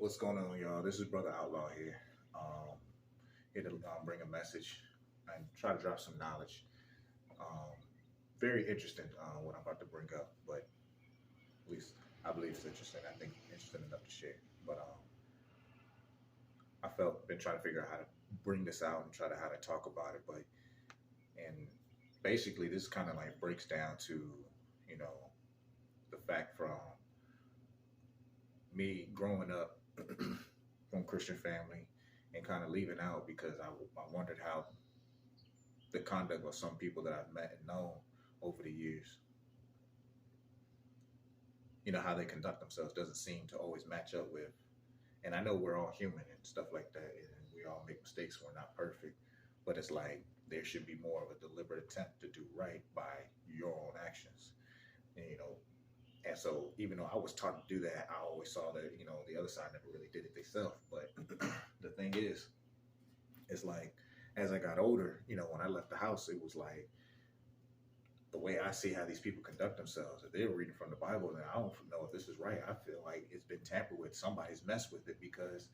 What's going on, y'all? This is Brother Outlaw here. Here to bring a message and try to drop some knowledge. Um, Very interesting what I'm about to bring up, but at least I believe it's interesting. I think interesting enough to share. But I felt been trying to figure out how to bring this out and try to how to talk about it. But and basically, this kind of like breaks down to you know the fact from me growing up from Christian family and kind of leaving out because I wondered how the conduct of some people that I've met and known over the years, how they conduct themselves doesn't seem to always match up with. And I know we're all human and stuff like that, and we all make mistakes. We're not perfect, but it's like there should be more of a deliberate attempt to do right by your own actions. And, and so even though I was taught to do that, I always saw that the other side never really did it themselves. But the thing is, it's like as I got older, when I left the house, it was like the way I see how these people conduct themselves. If they're reading from the Bible, then I don't know if this is right. I feel like it's been tampered with. Somebody's messed with it because,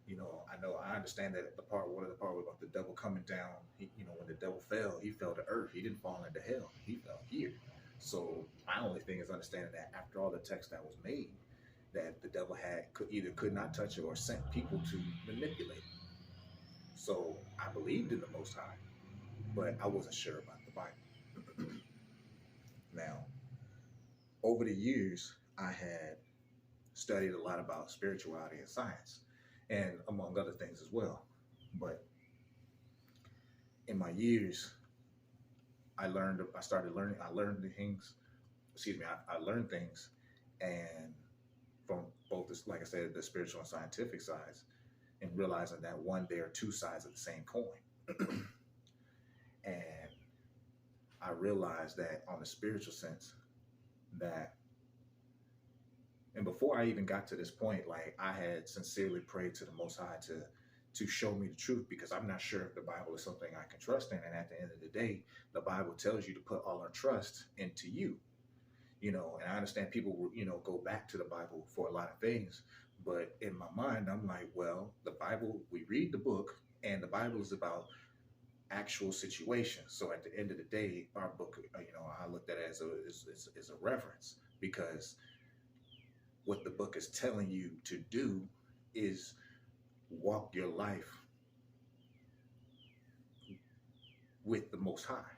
I understand that one of the part about the devil coming down. When the devil fell, he fell to earth. He didn't fall into hell. He fell here. So my only thing is understanding that after all the text that was made, that the devil could not touch it or sent people to manipulate it. So I believed in the Most High, but I wasn't sure about the Bible. Now, over the years, I had studied a lot about spirituality and science, and among other things as well. But in my years, I learned the things, I learned things, and from both this, like I said, the spiritual and scientific sides, and realizing that there are two sides of the same coin. And I realized that on the spiritual sense, that and before I even got to this point, like I had sincerely prayed to the Most High to show me the truth, because I'm not sure if the Bible is something I can trust in. And at the end of the day, the Bible tells you to put all our trust into you. And I understand people go back to the Bible for a lot of things, but in my mind, I'm like, well, the Bible, we read the book, and the Bible is about actual situations. So at the end of the day, our book, I looked at it as a reference, because what the book is telling you to do is walk your life with the Most High.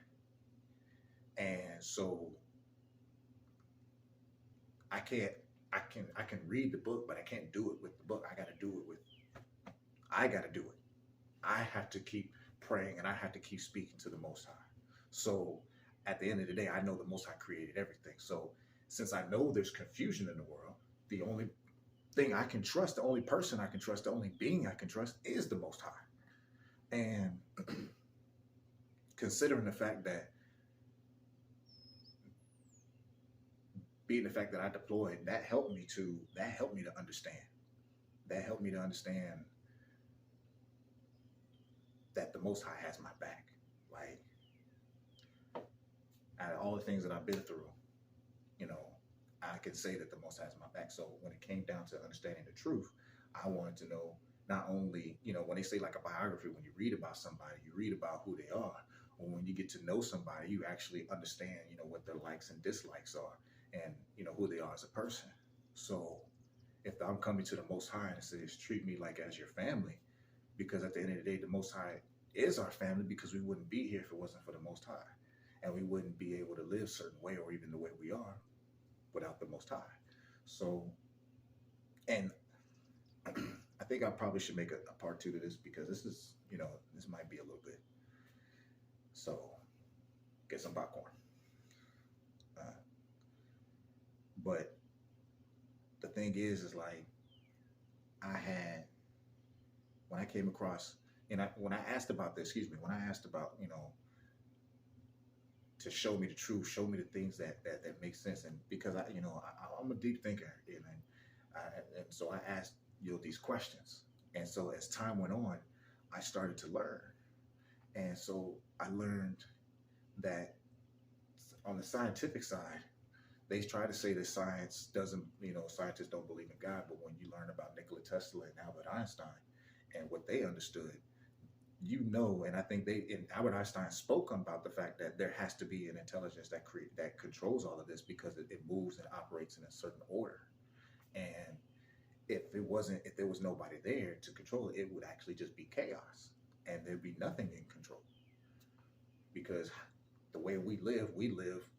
And so I can read the book, but I can't do it with the book. I got to do it. I have to keep praying, and I have to keep speaking to the Most High. So at the end of the day, I know the Most High created everything. So since I know there's confusion in the world, the only thing I can trust, the only person I can trust, the only being I can trust is the Most High. And considering the fact that I deployed, that helped me to understand. That helped me to understand that the Most High has my back. Like, out of all the things that I've been through, I could say that the Most High has my back. So when it came down to understanding the truth, I wanted to know not only, when they say like a biography, when you read about somebody, you read about who they are. Or when you get to know somebody, you actually understand, what their likes and dislikes are, and, who they are as a person. So if I'm coming to the Most High and it says, treat me like as your family, because at the end of the day, the Most High is our family, because we wouldn't be here if it wasn't for the Most High. And we wouldn't be able to live a certain way, or even the way we are, without the Most High. So, and I think I probably should make a part two to this, because this is, this might be a little bit. So get some popcorn. But the thing is like, when I came across, when I asked about this, when I asked about, to show me the truth, show me the things that make sense. And because I'm a deep thinker, and so I asked, these questions. And so as time went on, I started to learn. And so I learned that on the scientific side, they try to say that science doesn't, scientists don't believe in God, but when you learn about Nikola Tesla and Albert Einstein and what they understood, and I think and Albert Einstein spoke about the fact that there has to be an intelligence that controls all of this, because it moves and operates in a certain order. And if there was nobody there to control it, it would actually just be chaos, and there'd be nothing in control. Because the way we live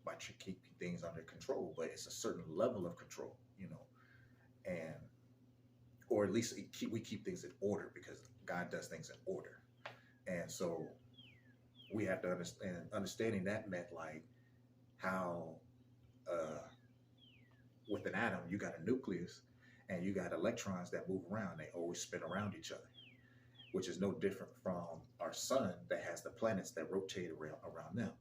by keeping things under control, but it's a certain level of control, and or at least we keep things in order, because God does things in order. And so we have to understanding that meant like how with an atom you got a nucleus and you got electrons that move around. They always spin around each other, which is no different from our sun that has the planets that rotate around them.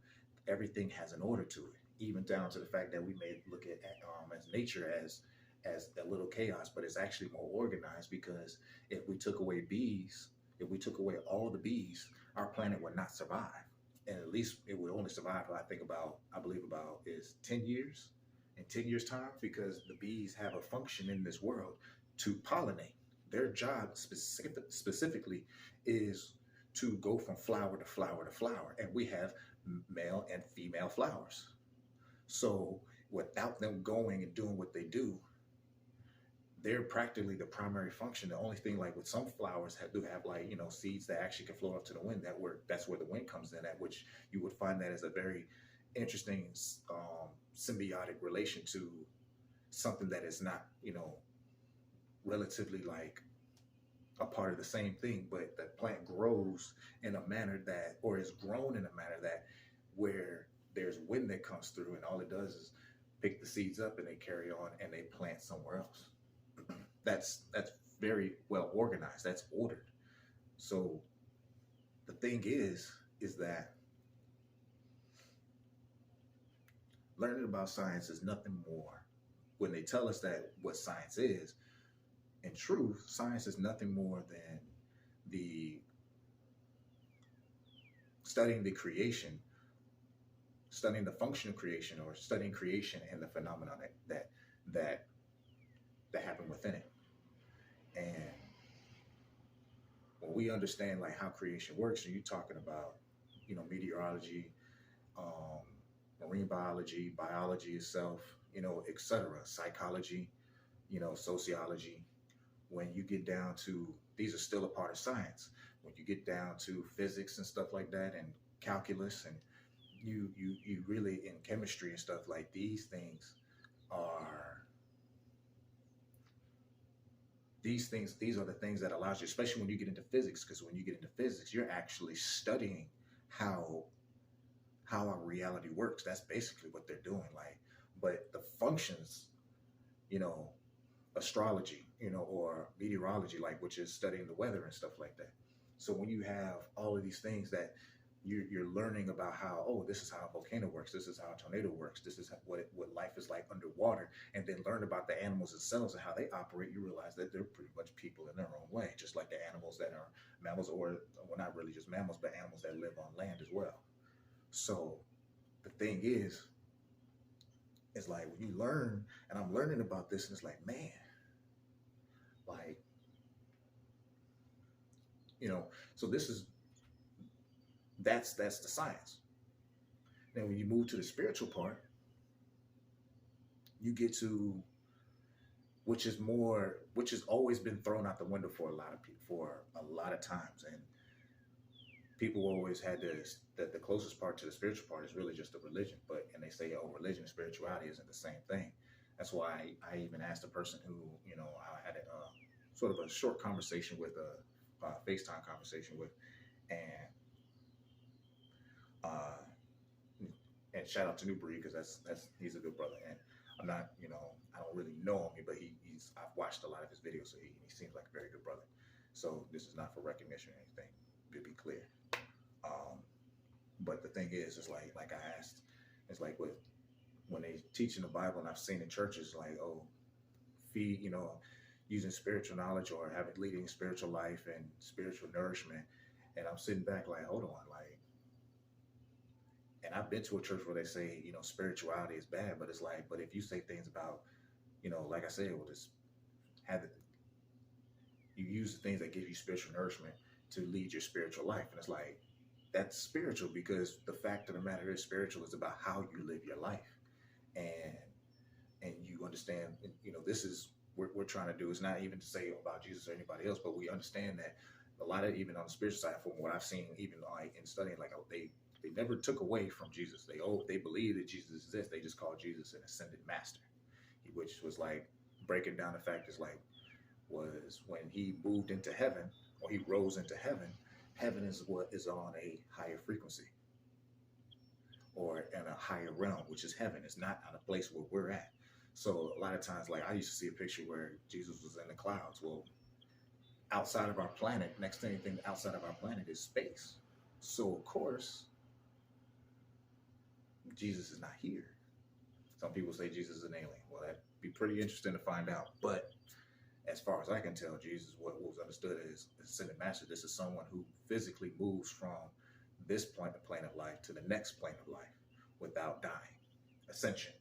Everything has an order to it, even down to the fact that we may look at as nature as a little chaos, but it's actually more organized, because if we took away all the bees, our planet would not survive. And at least it would only survive, I believe about is 10 years. In 10 years time, because the bees have a function in this world to pollinate. Their job specifically is to go from flower to flower to flower, and we have male and female flowers. So without them going and doing what they do, they're practically the primary function. The only thing, like with some flowers, do have like seeds that actually can float up to the wind. That's where the wind comes in at, which you would find that as a very interesting symbiotic relation to something that is not relatively like a part of the same thing, but the plant grows in a manner that, or is grown in a manner that, where there's wind that comes through, and all it does is pick the seeds up and they carry on and they plant somewhere else. That's very well organized. That's ordered. So the thing is that learning about science is nothing more. When they tell us that what science is, in truth, science is nothing more than studying the creation, studying the function of creation, or studying creation and the phenomena that happen within it. And when we understand like how creation works, and you're talking about meteorology, marine biology, biology itself, etc., psychology, sociology. When you get down to, these are still a part of science. When you get down to physics and stuff like that, and calculus, and you really, in chemistry and stuff, like these things are these are the things that allows you, especially when you get into physics, because when you get into physics, you're actually studying how our reality works. That's basically what they're doing. Like, but the functions, astrology, or meteorology, like, which is studying the weather and stuff like that. So when you have all of these things that you're learning about how, oh, this is how a volcano works, this is how a tornado works, this is what life is like underwater, and then learn about the animals themselves and how they operate, you realize that they're pretty much people in their own way, just like the animals that are mammals, or well, not really just mammals, but animals that live on land as well. So the thing is like when you learn, and I'm learning about this, and it's like, man, like, so that's the science. Then when you move to the spiritual part, you get to, which has always been thrown out the window for a lot of people, for a lot of times. And people always had this, that the closest part to the spiritual part is really just a religion. And they say, oh, religion and spirituality isn't the same thing. That's why I even asked a person who, I had a sort of a short conversation with, a FaceTime conversation with, and shout out to New Breed, because he's a good brother. And I'm not, I don't really know him, but I've watched a lot of his videos, so he seems like a very good brother. So this is not for recognition or anything, to be clear. But the thing is, it's like I asked, it's like when they teach in the Bible, and I've seen in churches, like, oh, feed, using spiritual knowledge, or leading a spiritual life and spiritual nourishment. And I'm sitting back like, hold on, like, And I've been to a church where they say, you know, spirituality is bad, but it's like, but if you say things about, you know, like I said, well, just have you use the things that give you spiritual nourishment to lead your spiritual life, and it's like that's spiritual because the fact of the matter is, spiritual is about how you live your life, and you understand, you know, this is we're trying to do is not even to say about Jesus or anybody else, but we understand that a lot of, even on the spiritual side, from what I've seen, even like in studying, like they never took away from Jesus. They believe that Jesus exists. They just call Jesus an ascended master, which was like breaking down the fact is like was when he moved into heaven or he rose into heaven. Heaven is what is on a higher frequency or in a higher realm, which is heaven. It's not on a place where we're at. So a lot of times, like I used to see a picture where Jesus was in the clouds. Well, outside of our planet, next to anything outside of our planet is space. So of course, Jesus is not here. Some people say Jesus is an alien. Well, that'd be pretty interesting to find out. But as far as I can tell, Jesus, what was understood as ascended master, this is someone who physically moves from this plane of life to the next plane of life without dying, ascension.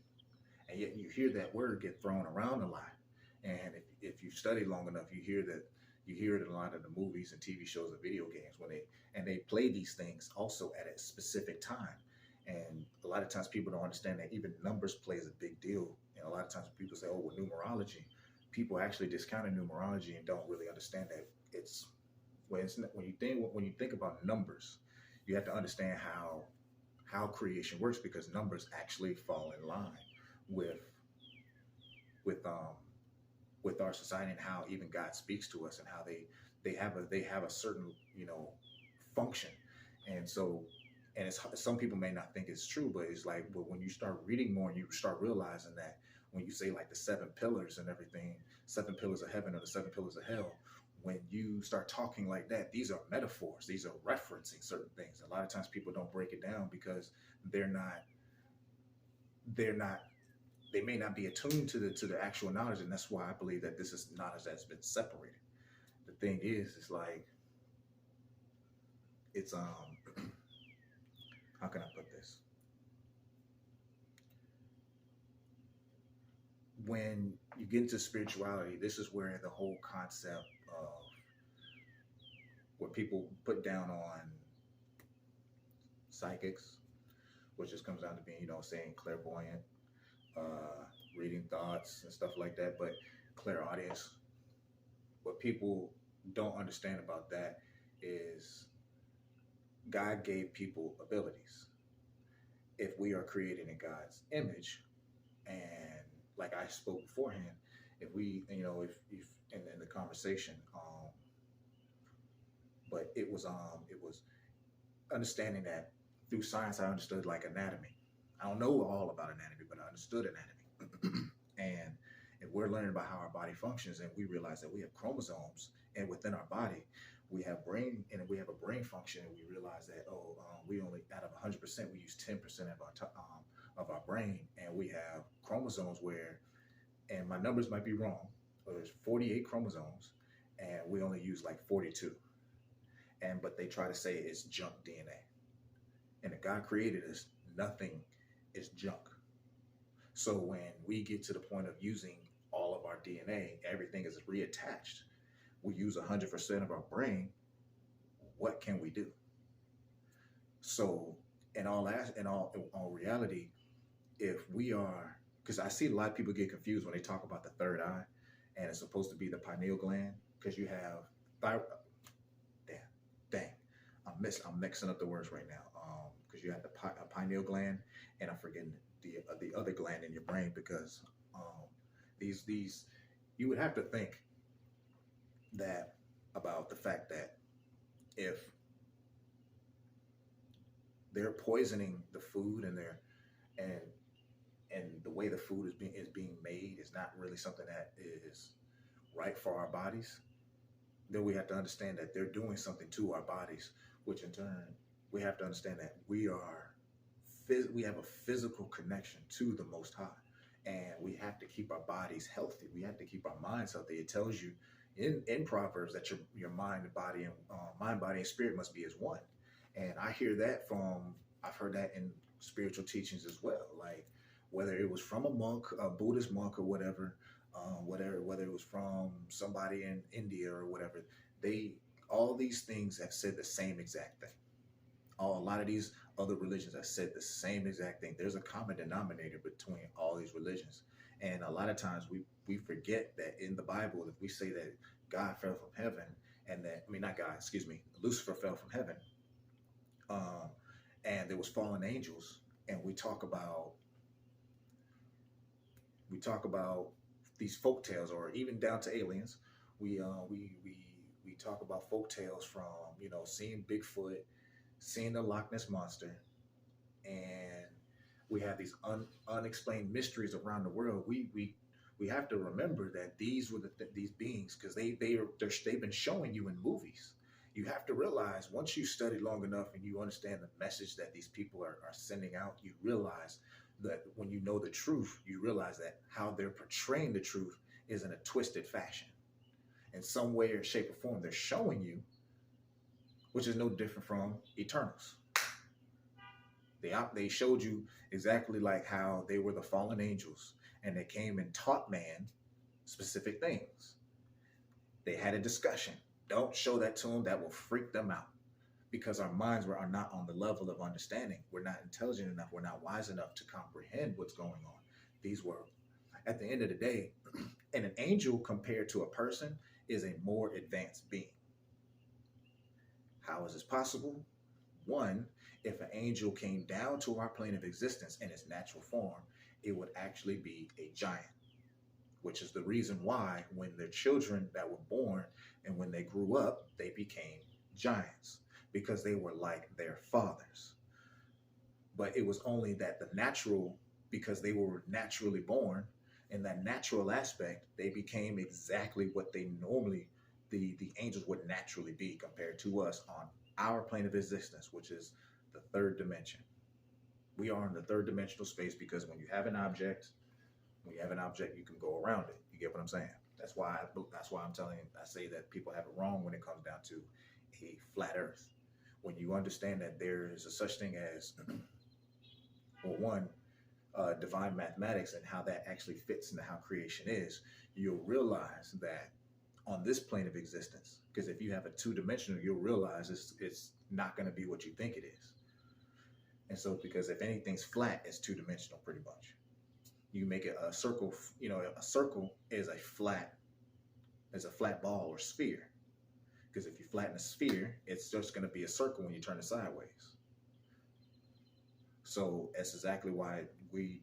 And yet you hear that word get thrown around a lot. And if you study long enough, you hear it in a lot of the movies and TV shows and video games when they play these things also at a specific time. And a lot of times people don't understand that even numbers plays a big deal. And a lot of times people say, oh, well, numerology. People actually discount numerology and don't really understand that when you think about numbers, you have to understand how creation works, because numbers actually fall in line with with um with our society and how even God speaks to us and how they have a certain, you know, function. And so, and it's, some people may not think it's true, but it's like, but when you start reading more and you start realizing that when you say like the seven pillars and everything, seven pillars of heaven or the seven pillars of hell, when you start talking like that, these are metaphors, these are referencing certain things. A lot of times people don't break it down because they're not they're not they may not be attuned to the actual knowledge, and that's why I believe that this is knowledge that's been separated. The thing is, it's like it's how can I put this? When you get into spirituality, this is where the whole concept of what people put down on psychics, which just comes down to being, you know, saying clairvoyant, reading thoughts and stuff like that, but clairaudience. What people don't understand about that is God gave people abilities. If we are created in God's image, and like I spoke beforehand, if we, you know, if in the conversation, but it was understanding that through science, I understood like anatomy. I don't know all about anatomy, but I understood anatomy. And if we're learning about how our body functions, and we realize that we have chromosomes, and within our body, we have brain, and we have a brain function, and we realize that we only out of 100% we use 10% of our brain, and we have chromosomes where, and my numbers might be wrong, but there's 48 chromosomes, and we only use like 42, but they try to say it's junk DNA. And if God created us, nothing is junk. So when we get to the point of using all of our DNA, everything is reattached. We use 100% of our brain. What can we do? So in all reality, if we are, because I see a lot of people get confused when they talk about the third eye, and it's supposed to be the pineal gland, because you have thyroid. Dang, I'm mixing up the words right now. Because you have the pineal gland, and I'm forgetting the other gland in your brain, because these you would have to think that about the fact that if they're poisoning the food and the way the food is being made is not really something that is right for our bodies, then we have to understand that they're doing something to our bodies, which in turn we have to understand that we have a physical connection to the Most High, and we have to keep our bodies healthy. We have to keep our minds healthy. It tells you in Proverbs that your mind, body, and spirit must be as one. And I hear that I've heard that in spiritual teachings as well. Like whether it was from a monk, a Buddhist monk, or whatever, whether it was from somebody in India or whatever, they all these things have said the same exact thing. A lot of these other religions have said the same exact thing. There's a common denominator between all these religions, and a lot of times we forget that in the Bible, if we say that God fell from heaven, and that I mean not God, excuse me, Lucifer fell from heaven, um, and there was fallen angels, and we talk about these folk tales, or even down to aliens. We talk about folk tales from seeing Bigfoot, seeing the Loch Ness monster, and we have these unexplained mysteries around the world. We have to remember that these were these beings, because they've been showing you in movies. You have to realize, once you study long enough and you understand the message that these people are sending out, you realize that when you know the truth, you realize that how they're portraying the truth is in a twisted fashion. In some way or shape or form, they're showing you, which is no different from Eternals. They showed you exactly like how they were the fallen angels, and they came and taught man specific things. They had a discussion. Don't show that to them. That will freak them out, because our minds are not on the level of understanding. We're not intelligent enough. We're not wise enough to comprehend what's going on. These were, at the end of the day, and an angel compared to a person is a more advanced being. How is this possible? One, if an angel came down to our plane of existence in its natural form, it would actually be a giant, which is the reason why when the children that were born and when they grew up, they became giants, because they were like their fathers. But it was only that because they were naturally born, in that natural aspect, they became exactly what they normally, the angels would naturally be compared to us on our plane of existence, which is the third dimension. We are in the third dimensional space, because when you have an object, you can go around it. You get what I'm saying? That's why I say that people have it wrong when it comes down to a flat Earth. When you understand that there is a such thing as, well, one, divine mathematics and how that actually fits into how creation is, you'll realize that on this plane of existence, because if you have a two-dimensional, you'll realize it's not going to be what you think it is. And so, because if anything's flat, it's two-dimensional pretty much. You make it a circle, a circle is a flat ball or sphere. Because if you flatten a sphere, it's just going to be a circle when you turn it sideways. So that's exactly why we're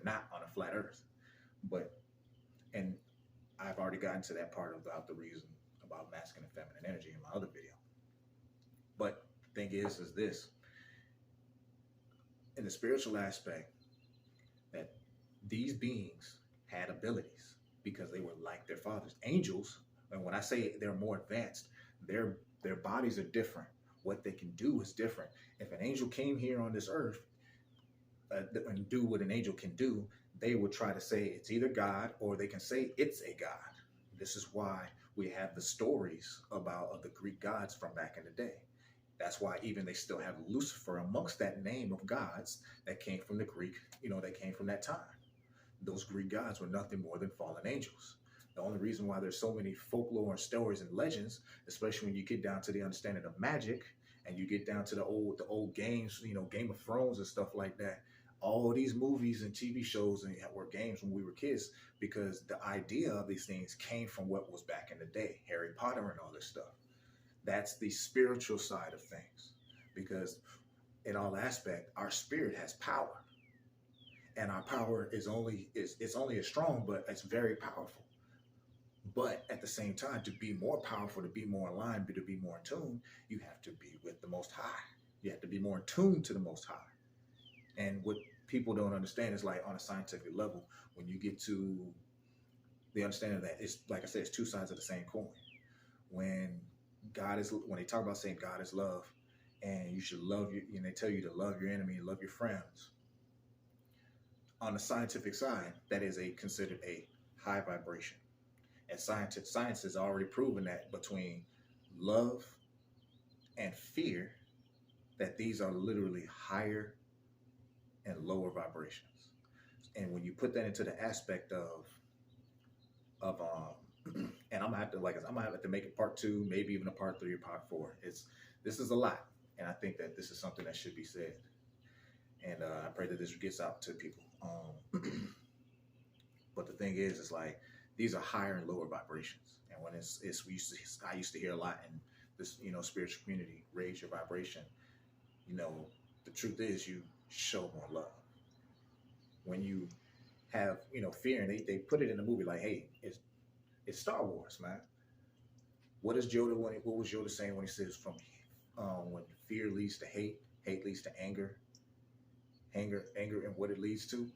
not on a flat Earth. And I've already gotten to that part about the reason about masculine and feminine energy in my other video. But the thing is this, in the spiritual aspect, that these beings had abilities because they were like their fathers. Angels, and when I say they're more advanced, their bodies are different. What they can do is different. If an angel came here on this earth and do what an angel can do, they would try to say it's either God, or they can say it's a God. This is why we have the stories of the Greek gods from back in the day. That's why even they still have Lucifer amongst that name of gods that came from the Greek, that came from that time. Those Greek gods were nothing more than fallen angels. The only reason why there's so many folklore and stories and legends, especially when you get down to the understanding of magic and you get down to the old games, Game of Thrones and stuff like that. All these movies and TV shows were games when we were kids, because the idea of these things came from what was back in the day, Harry Potter and all this stuff. That's the spiritual side of things, because in all aspect, our spirit has power, and our power is only as strong, but it's very powerful. But at the same time, to be more powerful, to be more aligned, to be more in tune, you have to be with the Most High. You have to be more in tune to the Most High. And what people don't understand is, like, on a scientific level, when you get to the understanding that, it's like I said, it's two sides of the same coin. When they talk about saying God is love, and you should love and they tell you to love your enemy and love your friends. On the scientific side, that is considered a high vibration. And science has already proven that between love and fear, that these are literally higher and lower vibrations. And when you put that into the aspect of and I'm gonna have to I'm gonna have to make it part two, maybe even a part three or part four. This is a lot, and I think that this is something that should be said, and I pray that this gets out to people. But the thing is, it's like these are higher and lower vibrations, and when I used to hear a lot in this spiritual community, raise your vibration. You know, the truth is you show more love when you have fear, and they put it in the movie like, hey, it's Star Wars, man. What is Yoda what was Yoda saying when he says from when fear leads to hate, hate leads to anger, and what it leads to?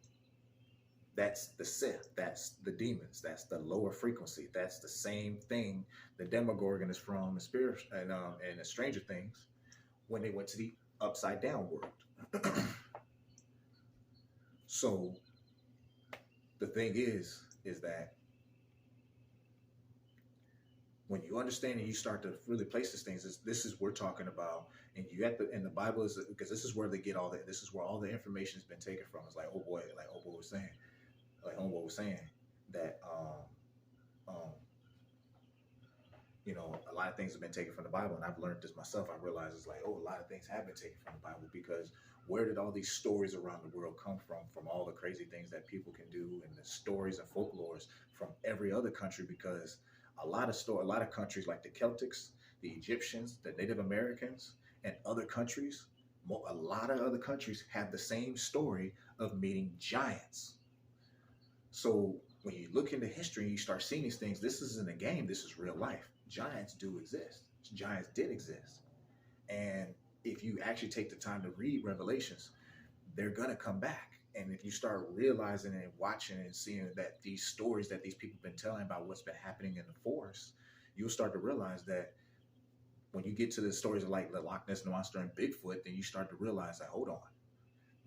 That's the Sith, that's the demons, that's the lower frequency. That's the same thing the Demogorgon is from the spirit and the Stranger Things when they went to the upside down world. So the thing is that when you understand and you start to really place these things, this is we're talking about, and you have to, and the Bible is, because this is where they get this is where all the information has been taken from. It's like, oh boy, like oh boy was saying, that um, a lot of things have been taken from the Bible, and I've learned this myself. I realize it's like, oh, a lot of things have been taken from the Bible, because where did all these stories around the world come from? From all the crazy things that people can do, and the stories and folklores from every other country, because a lot of countries like the Celtics, the Egyptians, the Native Americans, and other countries, a lot of other countries have the same story of meeting giants. So when you look into history and you start seeing these things, this isn't a game, this is real life. Giants do exist. Giants did exist. And if you actually take the time to read Revelations, they're going to come back. And if you start realizing and watching and seeing that these stories that these people have been telling about what's been happening in the forest, you'll start to realize that when you get to the stories of like the Loch Ness Monster and Bigfoot, then you start to realize that, hold on,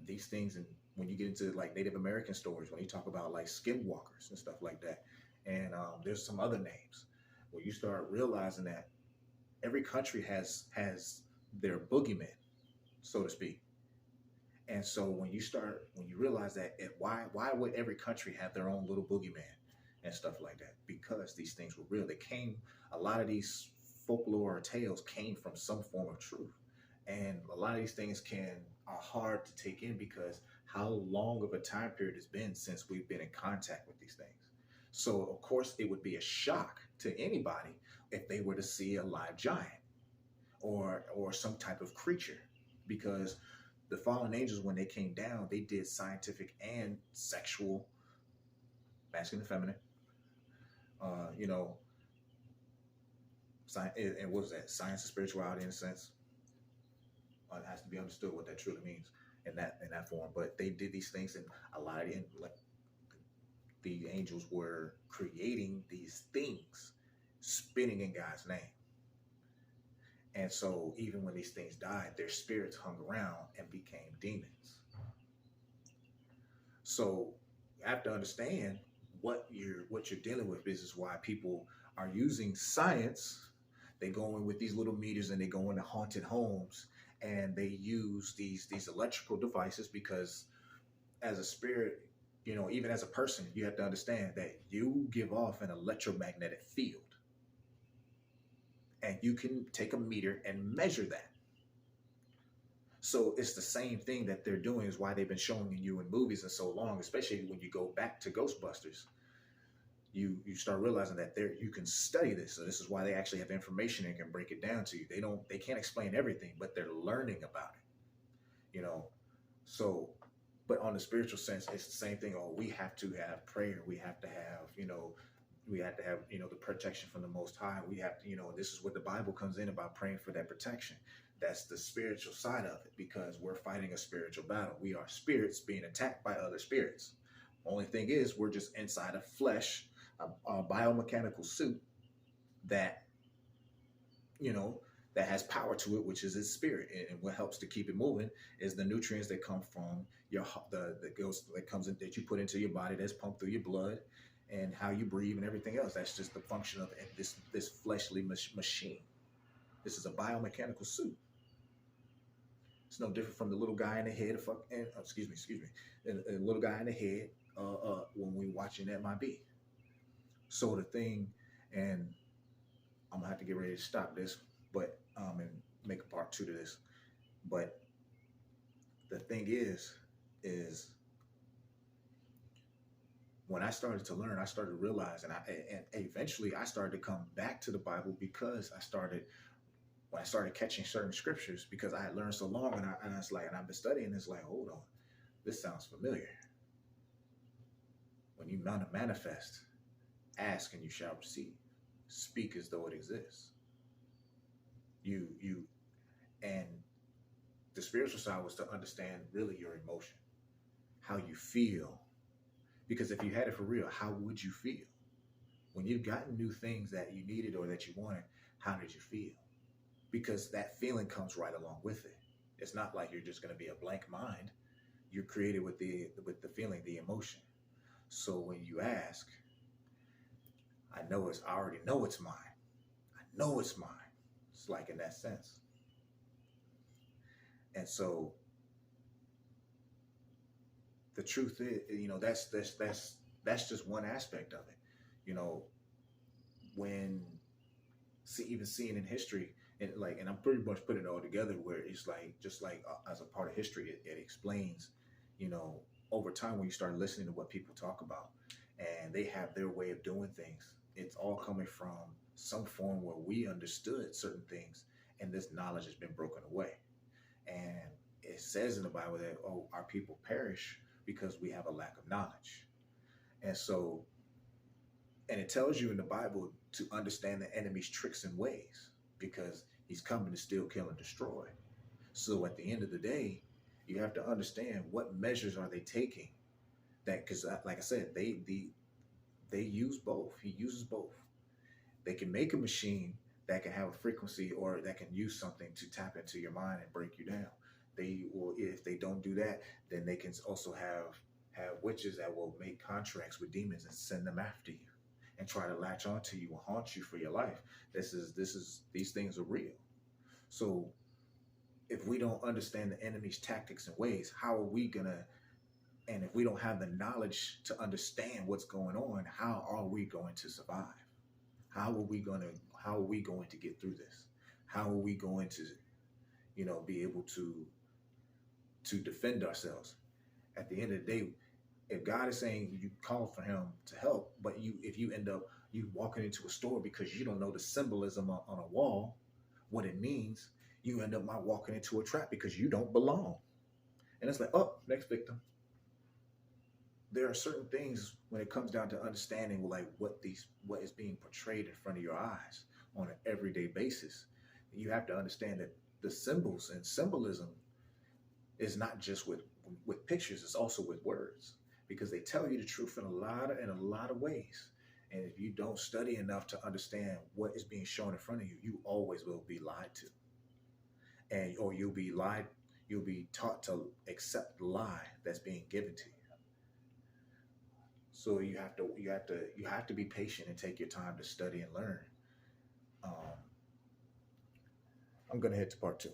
these things. And when you get into like Native American stories, when you talk about like skinwalkers and stuff like that, and there's some other names, where you start realizing that every country has their boogeyman, so to speak. And so when you realize that, why would every country have their own little boogeyman and stuff like that? Because these things were real. A lot of these folklore or tales came from some form of truth. And a lot of these things are hard to take in, because how long of a time period it's been since we've been in contact with these things. So of course it would be a shock to anybody if they were to see a live giant or some type of creature, because the fallen angels, when they came down, they did scientific and sexual, masculine and feminine, and what was that? Science and spirituality, in a sense. It has to be understood what that truly means in that form. But they did these things, and a lot of the angels were creating these things, spinning in God's name. And so even when these things died, their spirits hung around and became demons. So you have to understand what you're dealing with. This is why people are using science. They go in with these little meters and they go into haunted homes and they use these electrical devices, because as a spirit, even as a person, you have to understand that you give off an electromagnetic field. And you can take a meter and measure that. So it's the same thing that they're doing, is why they've been showing you in movies and so long, especially when you go back to Ghostbusters. You start realizing that you can study this. So this is why they actually have information and can break it down to you. They can't explain everything, but they're learning about it. So, but on the spiritual sense, it's the same thing. Oh, we have to have prayer. We have to have, the protection from the Most High. We have to, this is what the Bible comes in about, praying for that protection. That's the spiritual side of it, because we're fighting a spiritual battle. We are spirits being attacked by other spirits. Only thing is, we're just inside of flesh, a biomechanical suit that, that has power to it, which is its spirit. And what helps to keep it moving is the nutrients that come from that comes in, that you put into your body, that's pumped through your blood, and how you breathe and everything else. That's just the function of this fleshly machine. This is a biomechanical suit. It's no different from the little guy in the head. Excuse me, the little guy in the head when we watching MIB. So the thing, and I'm gonna have to get ready to stop this, but and make a part two to this. But the thing is when I started to learn, I started to realize, and eventually I started to come back to the Bible because when I started catching certain scriptures because I had learned so long, and I was like, and I've been studying. It's like, hold on, this sounds familiar. When you manifest, ask and you shall receive. Speak as though it exists. You, and the spiritual side was to understand really your emotion, how you feel. Because if you had it for real, how would you feel? When you've gotten new things that you needed or that you wanted, how did you feel? Because that feeling comes right along with it. It's not like you're just going to be a blank mind. You're created with the feeling, the emotion. So when you ask, I already know it's mine. I know it's mine. It's like in that sense. And so the truth is, that's just one aspect of it. You know, when even seeing in history, and I'm pretty much putting it all together where it's like just like as a part of history, it explains, over time when you start listening to what people talk about, and they have their way of doing things. It's all coming from some form where we understood certain things, and this knowledge has been broken away. And it says in the Bible that our people perish because we have a lack of knowledge. And so, and it tells you in the Bible to understand the enemy's tricks and ways because he's coming to steal, kill, and destroy. So at the end of the day, you have to understand what measures are they taking. That because, like I said, they use both. He uses both. They can make a machine that can have a frequency or that can use something to tap into your mind and break you down. They will, if they don't do that, then they can also have witches that will make contracts with demons and send them after you and try to latch onto you and haunt you for your life. These things are real. So if we don't understand the enemy's tactics and ways, how are we gonna? And if we don't have the knowledge to understand what's going on, how are we going to survive? How are we going to get through this? How are we going to, be able to defend ourselves? At the end of the day, if God is saying you call for him to help, but if you end up walking into a store because you don't know the symbolism on a wall, what it means, you end up not walking into a trap because you don't belong. And it's like, oh, next victim. There are certain things when it comes down to understanding like what is being portrayed in front of your eyes on an everyday basis. You have to understand that the symbols and symbolism is not just with pictures, it's also with words, because they tell you the truth in a lot of ways. And if you don't study enough to understand what is being shown in front of you, you always will be lied to. Or you'll be taught to accept the lie that's being given to you. So you have to be patient and take your time to study and learn. I'm gonna head to part two.